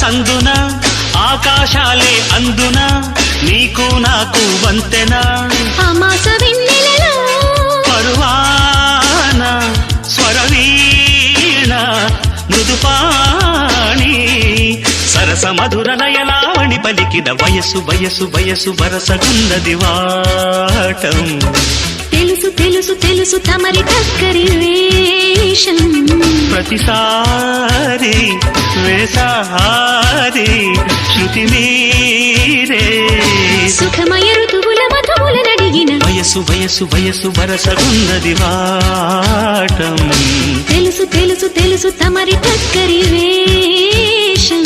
సందున ఆకాశాలే అందున నీకు నాకు వంతెనా అమాస వెన్నెలలో పరువాన స్వరవీణ మృదుపాణి సరస మధుర లయలావణి పలికిన వయసు వయసు వయసు వరసగున్నది వాటం తెలుసు తెలుసు తెలుసు తమరి టక్కరి వేషం ప్రతిసారి వేసారి శృతి మీరే సుఖమయ ఋతువుల మధువుల నడిగిన వయసు వయసు వయసు వరసగున్నది వాటం తెలుసు తెలుసు తెలుసు తమరి టక్కరి వేషం